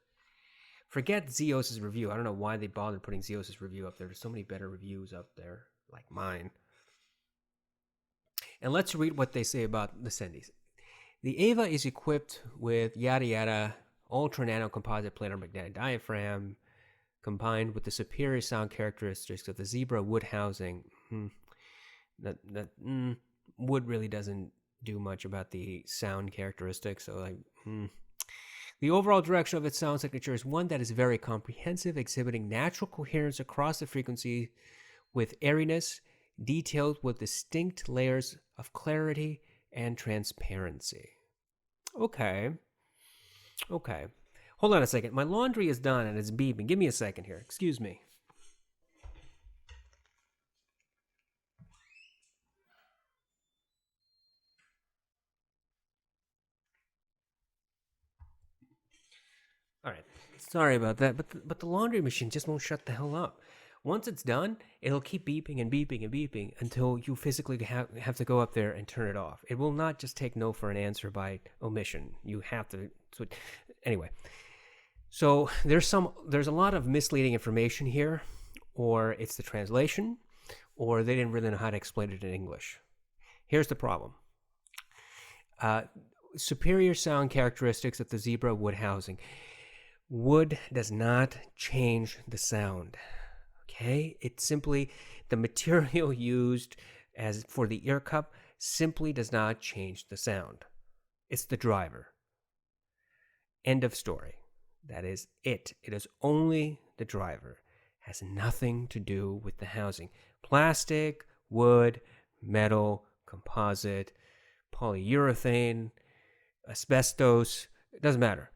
S1: Forget Zeos's review. I don't know why they bothered putting Zeos's review up there. There's so many better reviews up there, like mine. And let's read what they say about the Sendys. The Aiva is equipped with yada yada ultra nano composite planar magnetic diaphragm combined with the superior sound characteristics of the zebra wood housing. Wood really doesn't do much about the sound characteristics, so The overall direction of its sound signature is one that is very comprehensive, exhibiting natural coherence across the frequency with airiness, detailed with distinct layers of clarity and transparency. Okay. Hold on a second. My laundry is done and it's beeping. Give me a second here. Excuse me. All right. Sorry about that, but the laundry machine just won't shut the hell up. Once it's done, it'll keep beeping and beeping and beeping until you physically have to go up there and turn it off. It will not just take no for an answer by omission. You have to switch. Anyway, so there's a lot of misleading information here, or it's the translation, or they didn't really know how to explain it in English. Here's the problem. Superior sound characteristics of the zebra wood housing. Wood does not change the sound. Okay, it's simply the material used as for the ear cup simply does not change the sound. It's the driver. End of story. That is it. It is only the driver. It has nothing to do with the housing. Plastic, wood, metal, composite, polyurethane, asbestos, it doesn't matter.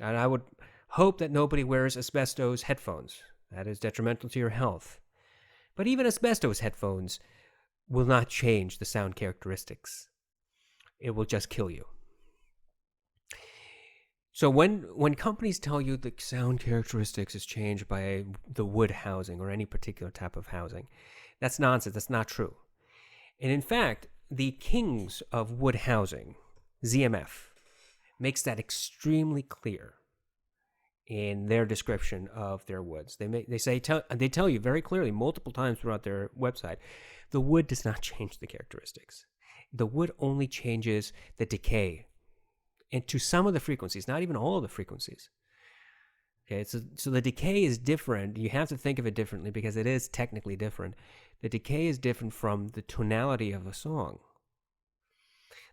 S1: And I would hope that nobody wears asbestos headphones. That is detrimental to your health. But even asbestos headphones will not change the sound characteristics. It will just kill you. So when companies tell you the sound characteristics is changed by the wood housing or any particular type of housing, that's nonsense. That's not true. And in fact, the kings of wood housing, ZMF, makes that extremely clear in their description of their woods. They tell you very clearly multiple times throughout their website, the wood does not change the characteristics. The wood only changes the decay and to some of the frequencies, not even all of the frequencies. Okay, so the decay is different. You have to think of it differently because it is technically different. The decay is different from the tonality of a song.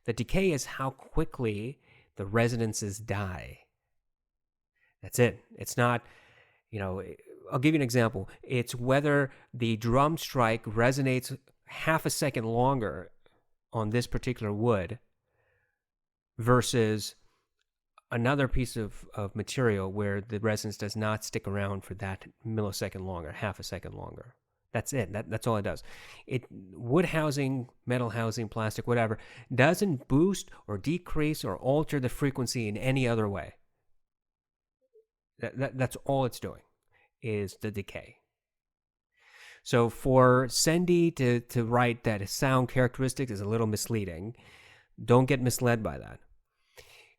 S1: The decay is how quickly the resonances die. That's it. It's not, you know, I'll give you an example. It's whether the drum strike resonates half a second longer on this particular wood versus another piece of material where the resonance does not stick around for that millisecond longer, half a second longer. That's it. That's all it does. Wood housing, metal housing, plastic, whatever, doesn't boost or decrease or alter the frequency in any other way. That's all it's doing, is the decay. So for Sendy to write that a sound characteristic is a little misleading, don't get misled by that.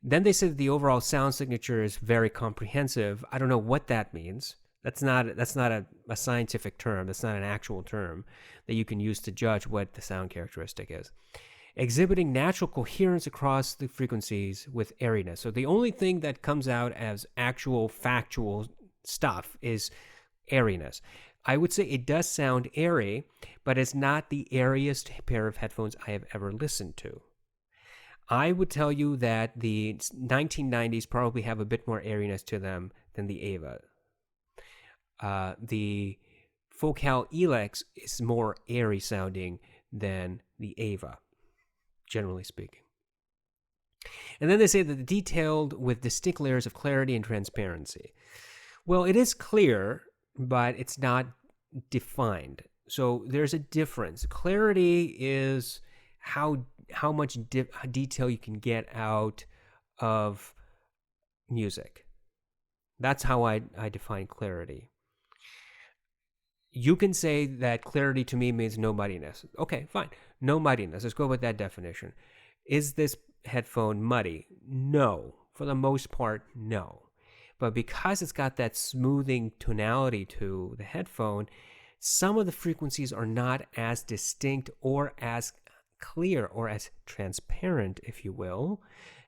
S1: Then they said the overall sound signature is very comprehensive. I don't know what that means. That's not a scientific term. That's not an actual term that you can use to judge what the sound characteristic is. Exhibiting natural coherence across the frequencies with airiness. So the only thing that comes out as actual factual stuff is airiness. I would say it does sound airy, but it's not the airiest pair of headphones I have ever listened to. I would tell you that the 1990s probably have a bit more airiness to them than the Aiva. The Focal Elex is more airy sounding than the Aiva, generally speaking. And then they say that the detailed with distinct layers of clarity and transparency. Well, it is clear, but it's not defined. So there's a difference. Clarity is how much detail you can get out of music. That's how I define clarity. You can say that clarity to me means no muddiness. Okay, fine. No muddiness. Let's go with that definition. Is this headphone muddy? No. For the most part, no. But because it's got that smoothing tonality to the headphone, some of the frequencies are not as distinct or as clear or as transparent, if you will,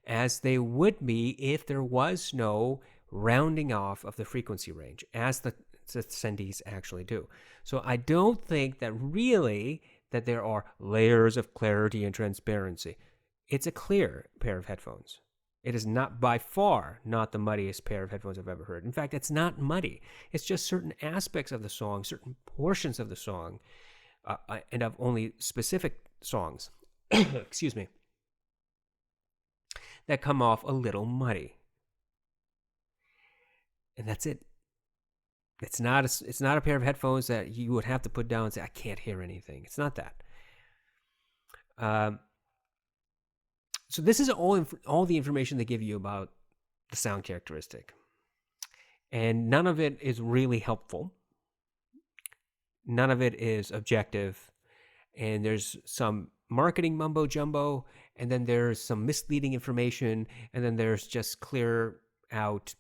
S1: as they would be if there was no rounding off of the frequency range, as the Sendys actually do. So I don't think that really that there are layers of clarity and transparency. It's a clear pair of headphones. It is not, by far, not the muddiest pair of headphones I've ever heard. In fact, it's not muddy. It's just certain aspects of the song, certain portions of the song, and of only specific songs, excuse me, that come off a little muddy. And that's it. It's not a pair of headphones that you would have to put down and say, I can't hear anything. It's not that. So this is all the information they give you about the sound characteristic. And none of it is really helpful. None of it is objective. And there's some marketing mumbo jumbo, and then there's some misleading information, and then there's just clear out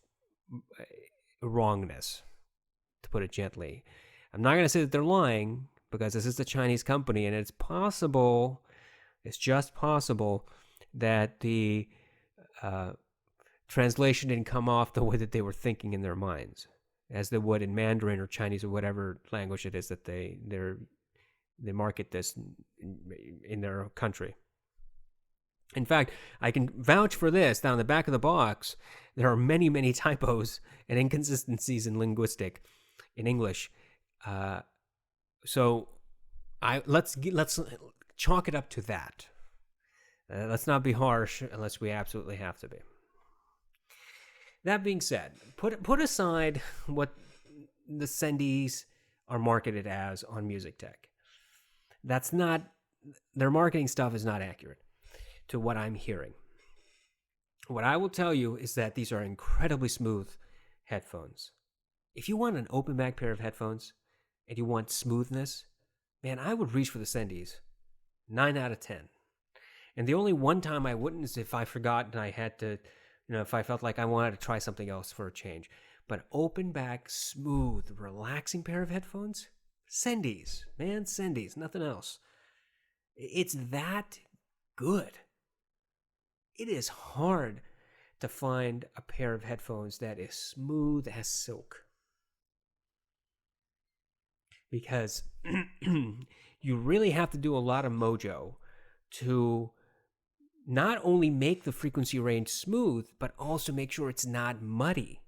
S1: wrongness, to put it gently. I'm not going to say that they're lying, because this is a Chinese company, and it's just possible that the translation didn't come off the way that they were thinking in their minds, as they would in Mandarin or Chinese or whatever language it is that they market this in their country. In fact, I can vouch for this. Down the back of the box, there are many, many typos and inconsistencies in English. So let's chalk it up to that. Let's not be harsh unless we absolutely have to be. That being said, put aside what the Sendys are marketed as on Music Tech. That's not, their marketing stuff is not accurate to what I'm hearing. What I will tell you is that these are incredibly smooth headphones. If you want an open back pair of headphones and you want smoothness, man, I would reach for the Sendys. 9 out of 10. And the only one time I wouldn't is if I forgot and I had to, if I felt like I wanted to try something else for a change. But open back, smooth, relaxing pair of headphones? Sendys, man, Sendys, nothing else. It's that good. It is hard to find a pair of headphones that is smooth as silk. Because you really have to do a lot of mojo to not only make the frequency range smooth, but also make sure it's not muddy.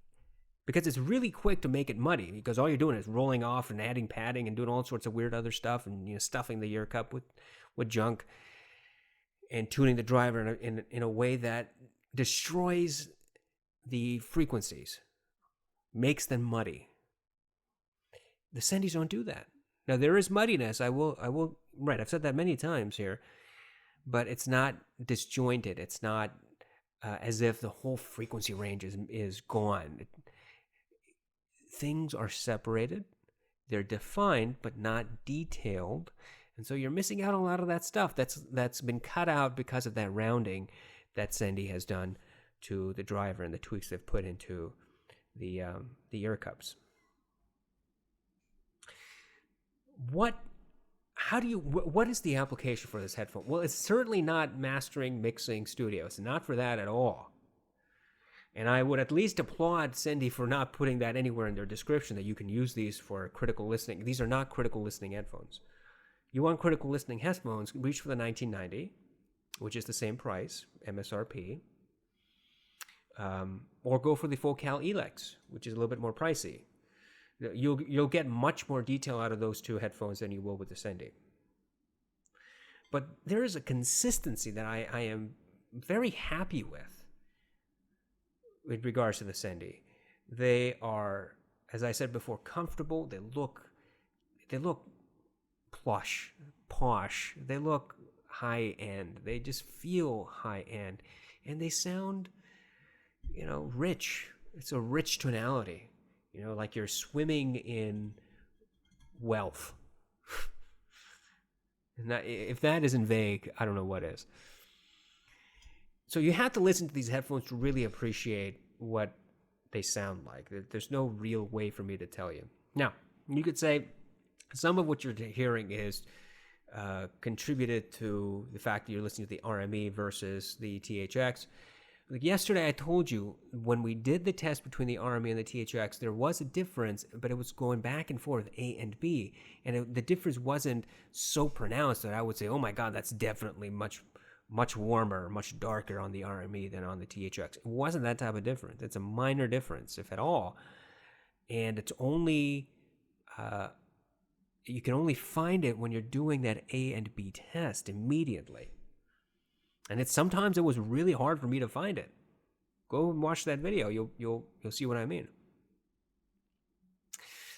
S1: because it's really quick to make it muddy, because all you're doing is rolling off and adding padding and doing all sorts of weird other stuff, and stuffing the ear cup with junk and tuning the driver in a way that destroys the frequencies, makes them muddy. The Sendys don't do that. Now, there is muddiness. Right, I've said that many times here, but it's not disjointed. It's not as if the whole frequency range is gone. Things are separated. They're defined, but not detailed. And so you're missing out on a lot of that stuff that's been cut out because of that rounding that Sendy has done to the driver and the tweaks they've put into the ear cups. What is the application for this headphone? Well, it's certainly not mastering, mixing, studio. It's not for that at all. And I would at least applaud Sendy for not putting that anywhere in their description, that you can use these for critical listening. These are not critical listening headphones. You want critical listening headphones, reach for the $19.90, which is the same price, MSRP. Or go for the full Cal Elex, which is a little bit more pricey. You'll get much more detail out of those two headphones than you will with the Sendy. But there is a consistency that I am very happy with regards to the Sendy. They are, as I said before, comfortable. They look plush, posh. They look high end. They just feel high end, and they sound, rich. It's a rich tonality. Like you're swimming in wealth. And if that isn't vague, I don't know what is. So you have to listen to these headphones to really appreciate what they sound like. There's no real way for me to tell you. Now, you could say some of what you're hearing is contributed to the fact that you're listening to the RME versus the THX. Like yesterday, I told you when we did the test between the RME and the THX, there was a difference, but it was going back and forth, A and B. And the difference wasn't so pronounced that I would say, oh my God, that's definitely much warmer, much darker on the RME than on the THX. It wasn't that type of difference. It's a minor difference, if at all. And it's only, you can only find it when you're doing that A and B test immediately. And sometimes it was really hard for me to find it. Go and watch that video. You'll see what I mean.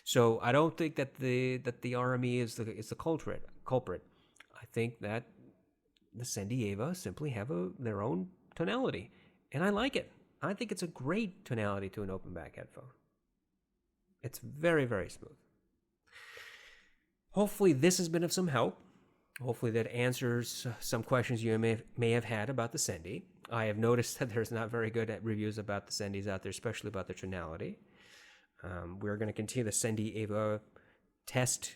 S1: So I don't think that the RME is the culprit. I think that the Sendy Aiva simply have their own tonality, and I like it. I think it's a great tonality to an open back headphone. It's very, very smooth. Hopefully this has been of some help. Hopefully that answers some questions you may have had about the Sendy. I have noticed that there's not very good reviews about the Sendys out there, especially about their tonality. We're going to continue the Sendy Aiva test.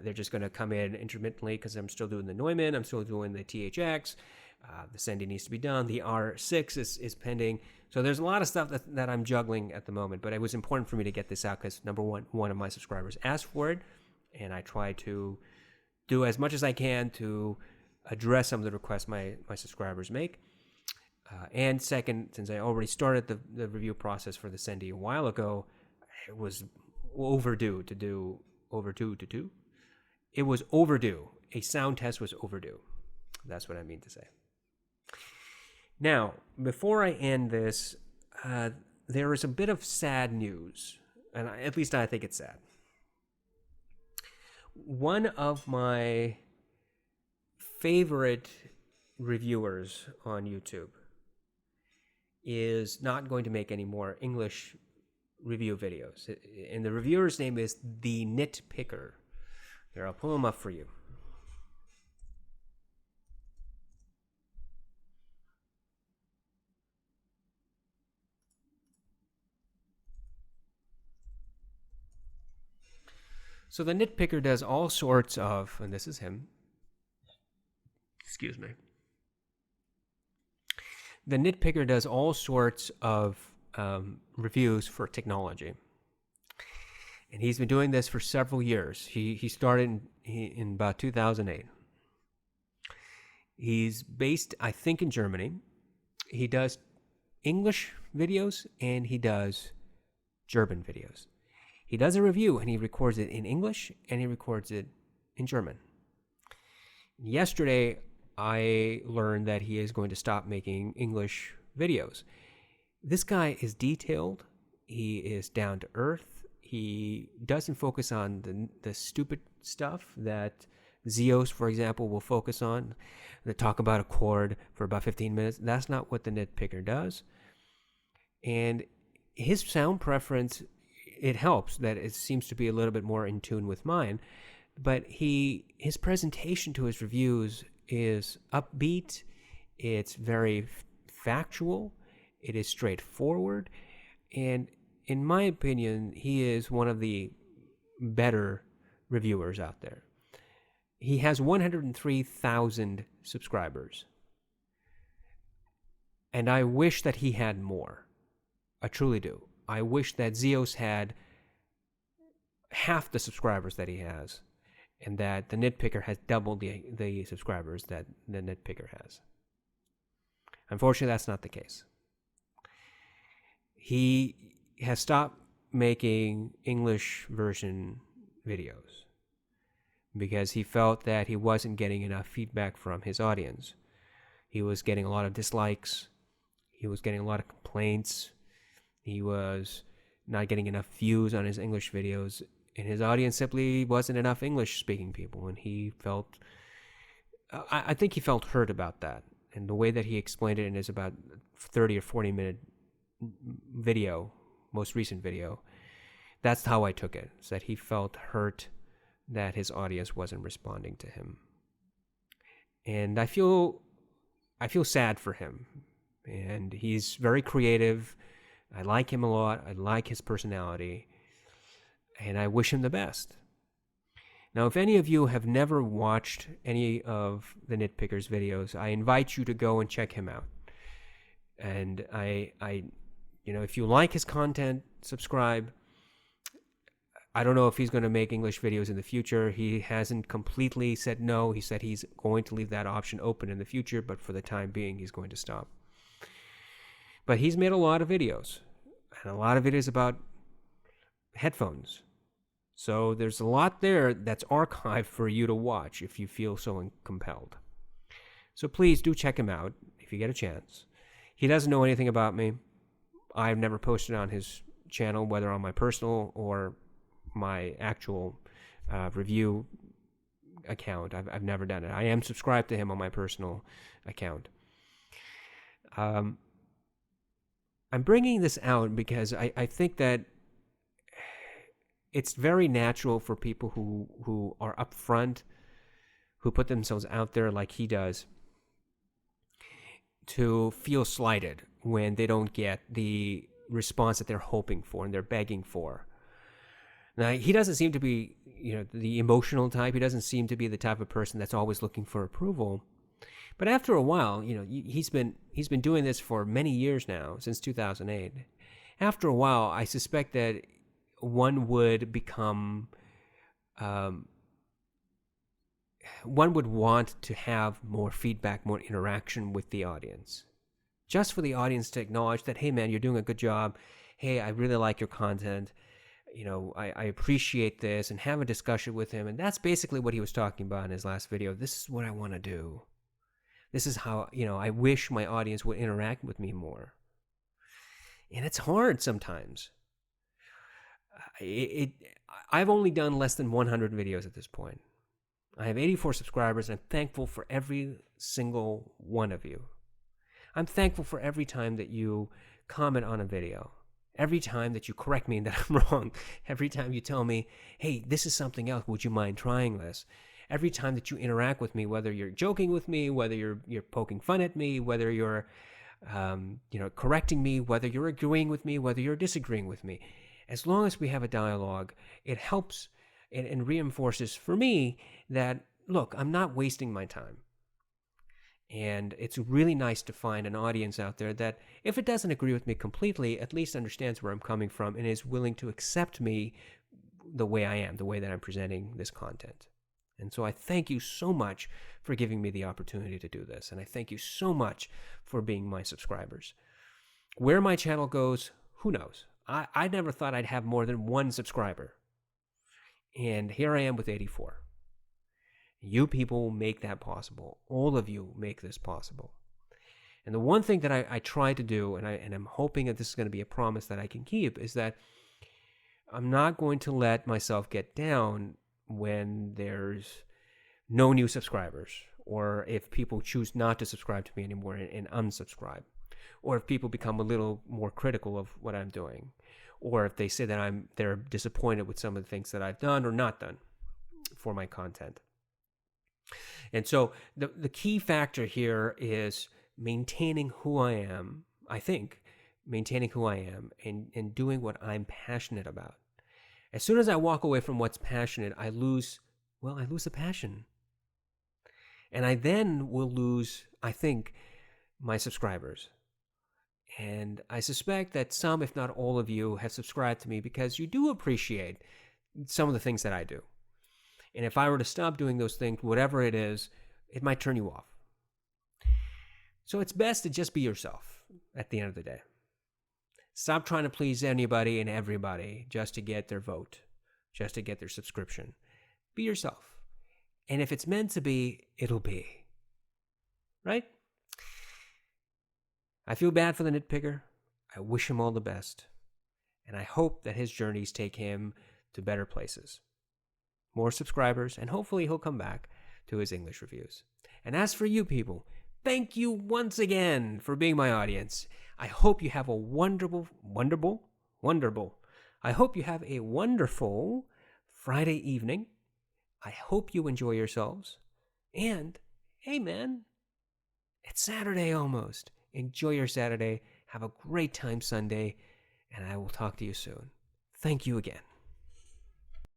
S1: They're just going to come in intermittently because I'm still doing the Neumann. I'm still doing the THX. The Sendy needs to be done. The R6 is pending. So there's a lot of stuff that I'm juggling at the moment. But it was important for me to get this out because, number one of my subscribers asked for it. And I try to do as much as I can to address some of the requests my subscribers make. And second, since I already started the review process for the Sendy a while ago, it was overdue. It was overdue. A sound test was overdue. That's what I mean to say. Now, before I end this, there is a bit of sad news, and at least I think it's sad. One of my favorite reviewers on YouTube is not going to make any more English review videos. And the reviewer's name is The Nitpicker. Here, I'll pull him up for you. So the Nitpicker does all sorts of, and this is him. Excuse me. The Nitpicker does all sorts of reviews for technology. And he's been doing this for several years. He started in about 2008. He's based, I think, in Germany. He does English videos and he does German videos. He does a review and he records it in English and he records it in German. Yesterday, I learned that he is going to stop making English videos. This guy is detailed. He is down to earth. He doesn't focus on the stupid stuff that Zeos, for example, will focus on. They talk about a chord for about 15 minutes. That's not what the nitpicker does. And his sound preference, it helps that it seems to be a little bit more in tune with mine. But his presentation to his reviews is upbeat. It's very factual. It is straightforward. And in my opinion, he is one of the better reviewers out there. He has 103,000 subscribers. And I wish that he had more. I truly do. I wish that Zeos had half the subscribers that he has, and that the nitpicker has doubled the subscribers that the nitpicker has. Unfortunately, that's not the case. He has stopped making English version videos because he felt that he wasn't getting enough feedback from his audience. He was getting a lot of dislikes. He was getting a lot of complaints. He was not getting enough views on his English videos. And his audience simply wasn't enough English-speaking people. And he felt, I think he felt hurt about that. And the way that he explained it in his about 30 or 40-minute video, most recent video, that's how I took it. Is that he felt hurt that his audience wasn't responding to him. And I feel sad for him. And he's very creative. I like him a lot. I like his personality. And I wish him the best. Now, if any of you have never watched any of the Nitpicker's videos, I invite you to go and check him out. And if you like his content, subscribe. I don't know if he's going to make English videos in the future. He hasn't completely said no. He said he's going to leave that option open in the future, but for the time being, he's going to stop. But he's made a lot of videos, and a lot of it is about headphones. So there's a lot there that's archived for you to watch if you feel so compelled. So please do check him out if you get a chance. He doesn't know anything about me. I've never posted on his channel, whether on my personal or my actual review account. I've never done it. I am subscribed to him on my personal account. I'm bringing this out because I think that it's very natural for people who are upfront, who put themselves out there like he does, to feel slighted when they don't get the response that they're hoping for and they're begging for. Now, he doesn't seem to be, the emotional type. He doesn't seem to be the type of person that's always looking for approval. But after a while, he's been doing this for many years now, since 2008. After a while, I suspect that one would become, one would want to have more feedback, more interaction with the audience. Just for the audience to acknowledge that, hey man, you're doing a good job. Hey, I really like your content. I appreciate this, and have a discussion with him. And that's basically what he was talking about in his last video. This is what I want to do. This is how, I wish my audience would interact with me more. And it's hard sometimes. I've only done less than 100 videos at this point. I have 84 subscribers, and I'm thankful for every single one of you. I'm thankful for every time that you comment on a video. Every time that you correct me that I'm wrong. Every time you tell me, hey, this is something else. Would you mind trying this? Every time that you interact with me, whether you're joking with me, whether you're poking fun at me, whether you're correcting me, whether you're agreeing with me, whether you're disagreeing with me. As long as we have a dialogue, it helps and reinforces for me that, look, I'm not wasting my time. And it's really nice to find an audience out there that, if it doesn't agree with me completely, at least understands where I'm coming from and is willing to accept me the way I am, the way that I'm presenting this content. And so I thank you so much for giving me the opportunity to do this. And I thank you so much for being my subscribers. Where my channel goes, who knows? I never thought I'd have more than 1 subscriber. And here I am with 84. You people make that possible. All of you make this possible. And the one thing that I try to do, and I'm hoping that this is going to be a promise that I can keep, is that I'm not going to let myself get down when there's no new subscribers, or if people choose not to subscribe to me anymore and unsubscribe, or if people become a little more critical of what I'm doing, or if they say that they're disappointed with some of the things that I've done or not done for my content. And so the key factor here is maintaining who I am, I think, maintaining who I am and doing what I'm passionate about. As soon as I walk away from what's passionate, I lose the passion. And I then will lose, I think, my subscribers. And I suspect that some, if not all of you, have subscribed to me because you do appreciate some of the things that I do. And if I were to stop doing those things, whatever it is, it might turn you off. So it's best to just be yourself at the end of the day. Stop trying to please anybody and everybody just to get their vote, just to get their subscription. Be yourself. And if it's meant to be, it'll be. Right? I feel bad for the nitpicker. I wish him all the best. And I hope that his journeys take him to better places. More subscribers, and hopefully he'll come back to his English reviews. And as for you people, thank you once again for being my audience. I hope you have a wonderful Friday evening. I hope you enjoy yourselves. And, hey man, it's Saturday almost. Enjoy your Saturday. Have a great time Sunday. And I will talk to you soon. Thank you again.